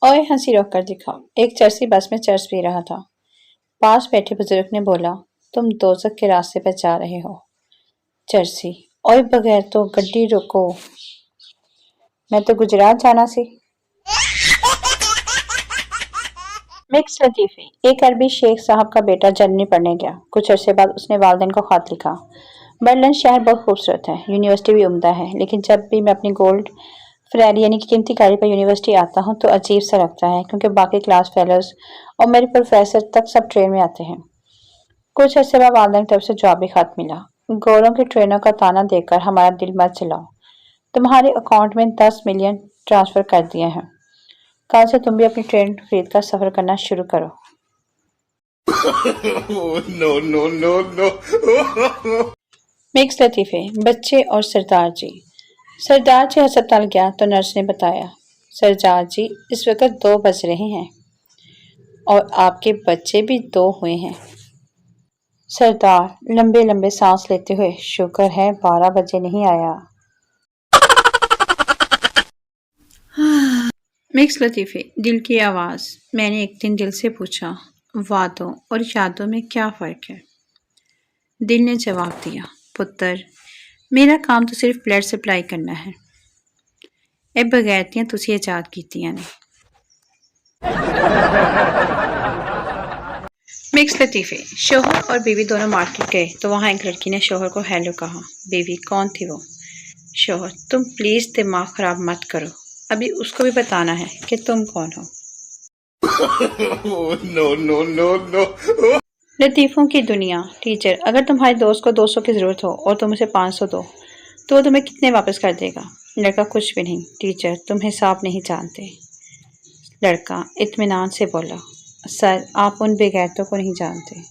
और हंसी रोक कर दिखाओ। एक चरसी बस में चर्स पी रहा था। पास बैठे बुजुर्ग ने बोला, तुम दोजख के रास्ते पर जा रहे हो। चरसी, ओए बगैर तो गड्डी रोको, मैं तो गुजरात जाना सी। मिक्स लतीफी। एक अरबी शेख साहब का बेटा जर्मनी पढ़ने गया। कुछ अरसे बाद उसने वालिदैन को खत लिखा, बर्लिन शहर बहुत खूबसूरत है, यूनिवर्सिटी भी उम्दा है, लेकिन जब भी मैं अपनी गोल्ड फेरारी यानी कि कीमती गाड़ी पर यूनिवर्सिटी आता हूँ तो अजीब सा लगता है, क्योंकि बाकी क्लास फेलोज और मेरे प्रोफेसर तक सब ट्रेन में आते हैं। कुछ अरसे बाद वालिदैन की तरफ से जवाबी खत मिला, गोरों की ट्रेनों का ताना देकर हमारा दिल मत जलाओ, तुम्हारे अकाउंट में 10 मिलियन ट्रांसफर कर दिए हैं। कल से तुम भी अपनी ट्रेन खरीद कर सफर करना शुरू करो। No no no no. Mix लतीफे। बच्चे और सरदार जी। सरदार जी अस्पताल गया तो नर्स ने बताया, सरदार जी इस वक्त 2 बज रहे हैं और आपके बच्चे भी 2 हुए हैं। सरदार लंबे लंबे सांस लेते हुए, शुक्र है 12 बजे नहीं आया। मिक्स लतीफे। दिल की आवाज़। मैंने एक दिन दिल से पूछा, वादों और यादों में क्या फ़र्क है? दिल ने जवाब दिया, पुत्र मेरा काम तो सिर्फ ब्लड सप्लाई करना है। ए बगैरतियां तुसी आजाद कीतियां ने। मिक्स लतीफे। शोहर और बीवी दोनों मार्केट गए तो वहां एक लड़की ने शोहर को हेलो कहा। बीवी, कौन थी वो? शोहर, तुम प्लीज दिमाग खराब मत करो, अभी उसको भी बताना है कि तुम कौन हो। No no no no. लतीफ़ों की दुनिया। टीचर, अगर तुम्हारे दोस्त को 200 की ज़रूरत हो और तुम उसे 500 दो तो वो तुम्हें कितने वापस कर देगा? लड़का, कुछ भी नहीं। टीचर, तुम हिसाब नहीं जानते। लड़का इत्मीनान से बोला, सर आप उन बेगैरतों को नहीं जानते।